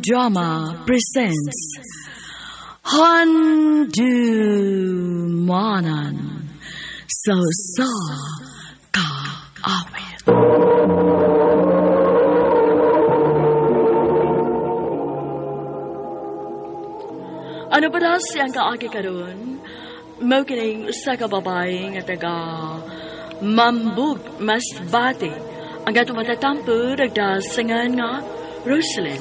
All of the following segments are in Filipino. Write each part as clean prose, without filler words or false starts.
Drama presents Handumanan So Sa Kaawit. Ano ba daw siyang kaagi karon? Mao kining usa ka babae nga taga Mambug Masbate. Ang atong matatampo nagdasangan nga Rosalind.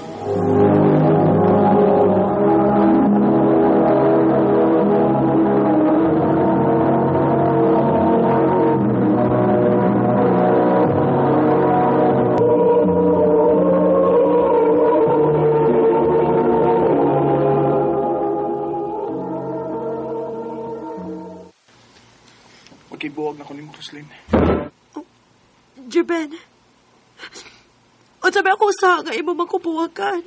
Magkibuwag na ko ni Roslyn. Juben, o sabi ako sa nga imo magkubuwagan.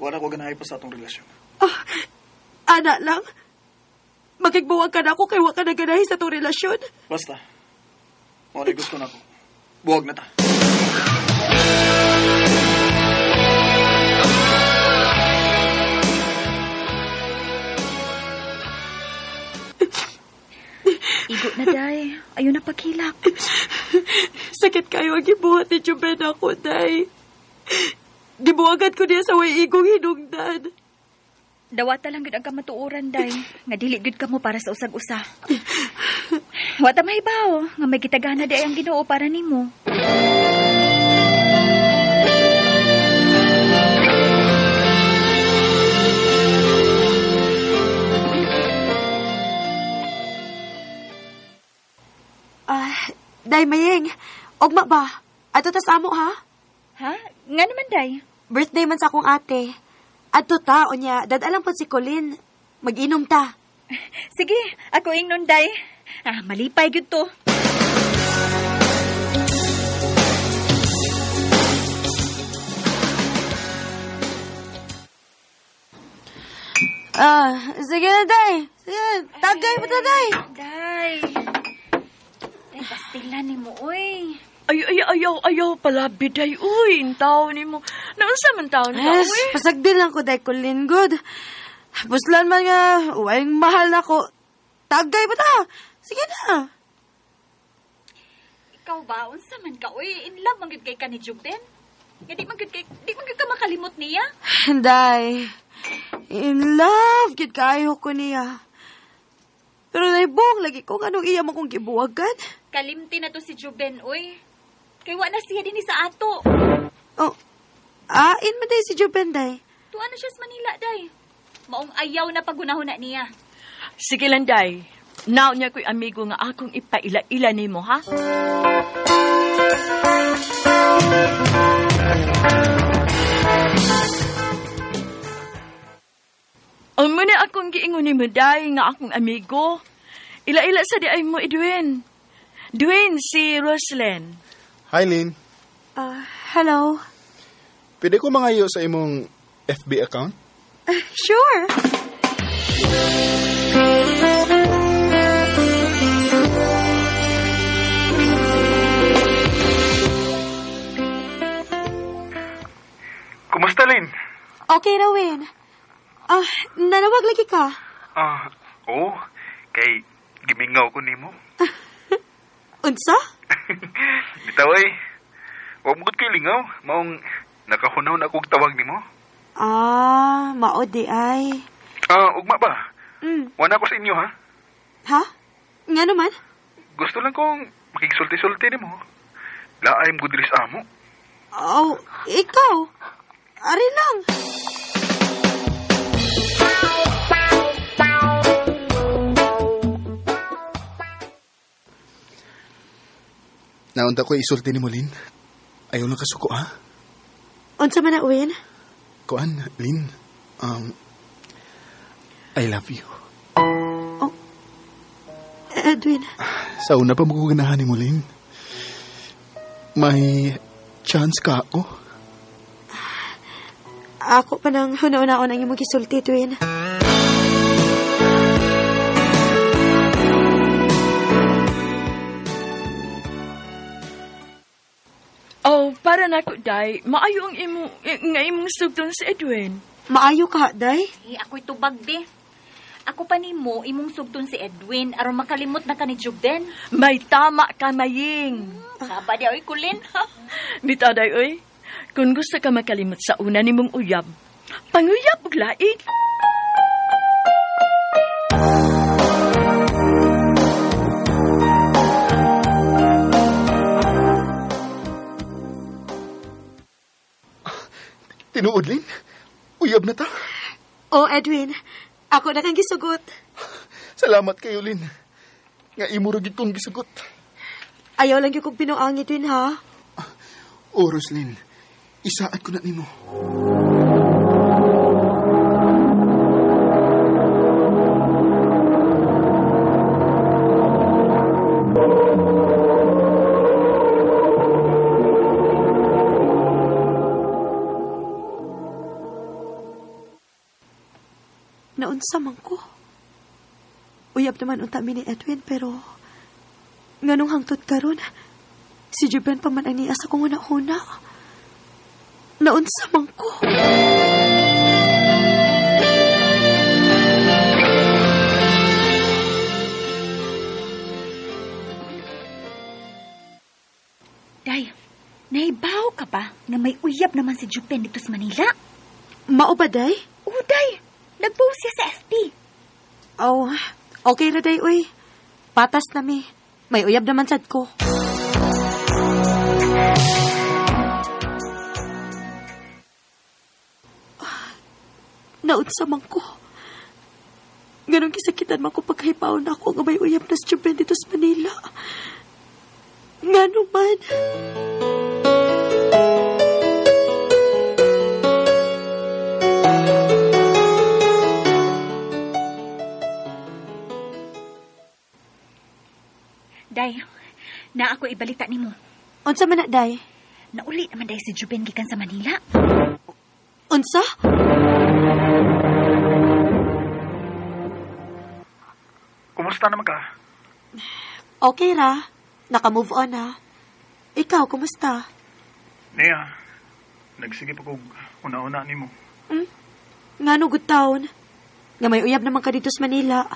Wala ko ganahay pa sa atong relasyon. Ana lang, magkigbuwag ka na ako kay wa ka na ganahi sa itong relasyon. Basta, mawala gusto na ako. Buwag na ta. Igo na, day. Ayaw na paghilak. Sakit kayo ang gibuhat ni Juben ako, day. Gibuwagan ko niya sa way igong hinungdan. Dawata lang gud ang kamatuoran, day. Nga dili gud kamo para sa usag-usa. Wata mahibaw nga may gitagana day ang Ginoo para nimo. Day, Mayeng, ogma ba? Ato tas amo, ha? Ha? Nga naman, day. Birthday man sa akong ate. Ato ta, o niya, dadalang po si Colin. Mag-inom ta. Sige, ako ingnon, day. Malipay gud to. Sige na, Day. Sige, tagay mo na, Day. Day. Day, pastilan ni mo, uy. Ayaw pala, biday, uy, ang tao ni mo. Naunsa man tao ni tao, uy. Pasagdil lang ko, Day, Colin, good. Buslan man nga, uwing mahal na ko. Tagay mo ta. Sige na. Ikaw ba, unsa man ka, uy. In love man gud kay ka ni Jugden. Nga di man gud ka makalimot niya. Day, in love, gid kayo ko niya. Pero naibong lagi ko anong iya mo kong gibuwagan. Kalimti na to si Juben, uy. Kay wa na siya din sa ato. Oh, in mo day si Jubenday. Tuwa na siya sa Manila, day. Maong ayaw na pagunahon na niya. Sige lang, day. Now niya ko'y amigo nga akong ipaila-ila ni mo, ha? Ang muna akong giingon ni mo, day, nga akong amigo. Ila-ila sa di ay mo, Edwin. Dwayne, si Rosalind. Hi, Lynn. Hello. Pwede ko mangayo sa imong FB account? Sure. Kumusta, Lynn? Okay, Rawin. Nanawag lagi ka. Oo. Kay gimingaw ko nimo. Unsa? Bitaw ay. Huwag mo kay lingaw. Maong nakahunaw na akong tawag nimo. Mao di ay. Ugma ba? Wala ko sa inyo, ha? Ha? Nga naman? Gusto lang kong makigsulti-sulti nimo. Laay mo gudris amo. Oh, ikaw. Ari lang. Naunta ko isulti ni mo, Lynn. Ayaw lang kasuko, ha? Unsa man na, Uwin? Kuan, Lynn. I love you. Oh. Edwin. Sa una pa maguganahan ni mo, Lynn. May chance ka ako. Ako pa nang huna-una-una ang imong gisulti, Edwin. Para nako, day, maayo ang imong sugton si Edwin. Maayo ka, day? Ako'y tubag, di. Ako pa nimo, imong sugton si Edwin, aron makalimot na ka ni Jubden. May tama ka, Maying. Saba di, oy, kulin. Bitaw, day, oy. Kung gusto ka makalimot sa una ni mong uyab, panguyab og lain. Tinuod, Lin? Uyab na ta? Oh, Edwin, ako na kang gisugot. Salamat kayo, Lin. Nga imo ra gid kong gisugot. Ayaw lang yung kong pinuangit, Edwin, ha? Oros, Lin. Isaad ko na nimo. Naunsa man ko. Uyab naman unta mi ni Edwin, pero nganong hangtod karon, si Juben pa man ang niya sa kong una-una. Naunsa man ko. Day, nahibaw ka ba nga may uyab naman si Jubden dito sa Manila? Mao ba, day? Oo, Day. Nag-post siya sa FB. Oh, okay na, day, uy. Patas na mi. May uyab naman sad ko. Naunsa man ko. Ganun kisakitan man ko pagkahipaw na ako nga may uyab na si Juben dito sa Manila. Ngano man. Day, na ako ibalita nimo. Unsa man na, day? Nauli naman day si Juben gikan sa Manila. Unsa? Kumusta naman ka? Okay ra. Naka-move on na. Ikaw, kumusta? Nia, nagsige pa kong una-una nimo. Ngano good taon? Nga may uyab naman ka dito sa Manila.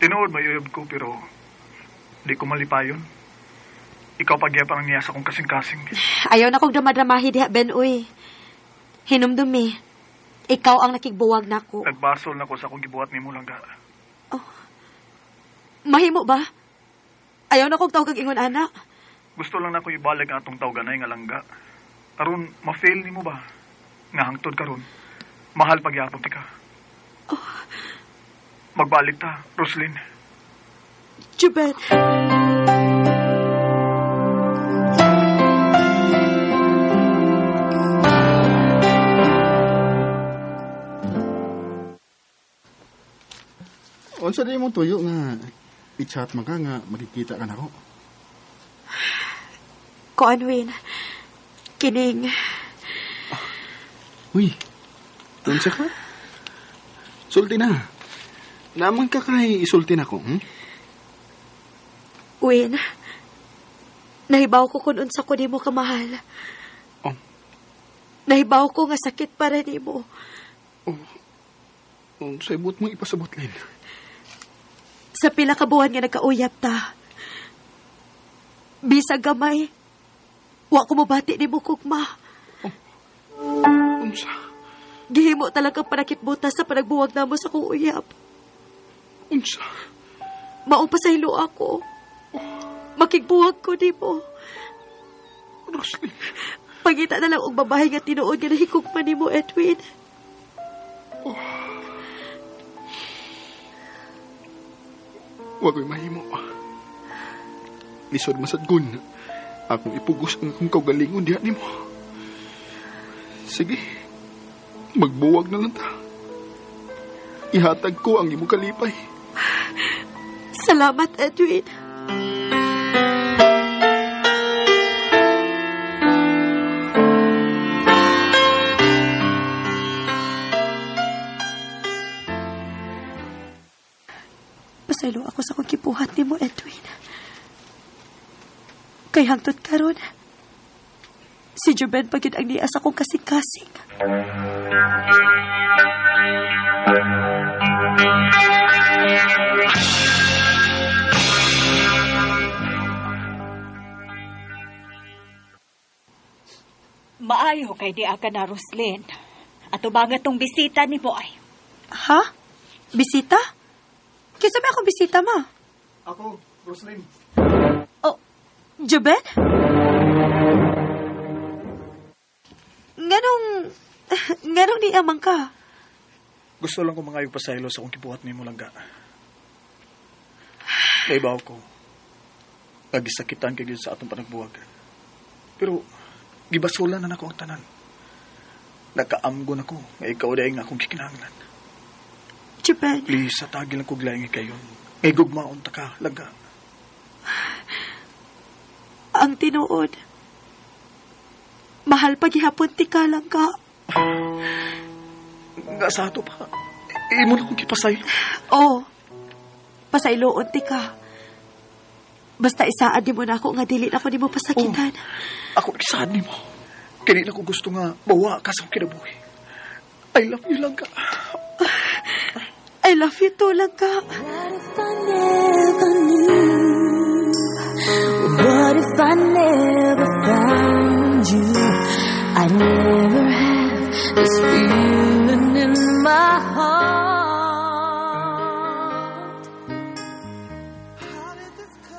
Tinuod may uyab ko pero di ko malipayon. Ikaw pagyapang niya sa kong kasing-kasing. Ayaw na kong damadamahi diha, Ben, uy. Hinumdumi. Ikaw ang nakigbuwag na ko. Nagbasol na ko sa akong gibuhat nimo langga. Mahimo ba? Ayaw na kong tawag kag ingon, anak. Gusto lang na ko ibalag ang atong tawganay nga langga. Aron, ma-fail nimo ba? Nga hangtod karon. Mahal pagyapon ti ka. Magbalik ta, Roslyn. Juben. Unsa di mo tuyo nga i-chat man ka nga makikita ka nako? Kuan, Win. Kining. Uy, unsa ka? Sulti na. Naman ka kay isulti na ko, Win. Nahibaw ko kung unsa ko di mo kamahal. Oh. Nahibaw ko nga sakit para ni mo. Sa ibot mo ipasabot, Lin. Sa pila ka buwan nga nagkauyap ta. Bisag gamay. Wa ko mabati ni mo kugma. Unsa? Gihimo talagang panakitbutas sa panagbuwag namo sa kong uyap. Unsa? Maupasaylo ako. Makigbuwag ko di mo. Roslyn. Pagita na lang og babae nga tinuod nga nahikugma ni mo, Edwin. Wa ko'y mahimo. Lisod masadgun. Akong ipugos ang akong kaugalingon diha nimo. Sige. Magbuwag na lang ta. Ihatag ko ang imong kalipay. Salamat, Edwin. Pasaylo ako sa kong kipuhat ni mo, Edwin. Kay hangtod karon, Si Juben pagid ang niya sa kong kasing-kasing. Maayo kay di ka na, Roslyn. Ato ba nga tong bisita ni mo ay? Ha? Bisita? Kisa may akong bisita, ma? Ako, Roslyn. Oh, Juben? Nganong ni amang ka? Gusto lang ko mga pasaylo sa akong kibuhat ni mo langga. Naibaw ko. Nagisakitan kayo sa atong panagbuwag. Pero, gibasulan na ako ang tanan. Nakaamgon ako nga ikaw dahil nga akong kikinahanglan. Juben, Please, sa tagil lang ko glayang kayo. Ngay gugmaon ta ka, langga. ang tinuod. Mahal paghihapon ti ka lang ka. Nga sa ato pa. Imo na kong kipasaylo. Oh, pasayloon ti ka. Basta isaad di mo na ako nga dili na ako di mo pasakitan. Ako isaan ni mo. Kanina ko gusto nga bawa ka sa kinabuhi. I love you, langga. I love you too lang ka. What if I never found you? I'd never have this feeling in my heart.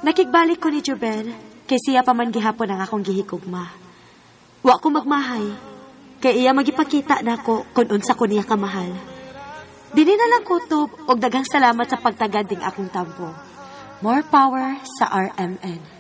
Nakigbalik ko ni Juben, kay siya pa man gihapon ang akong gihigugma. Wa ko magmahay, kay iya magipakita na ko kung unsa ko niya kamahal. Dili na lang kutob og daghang salamat sa pagtagad ding akong tampo. More power sa RMN.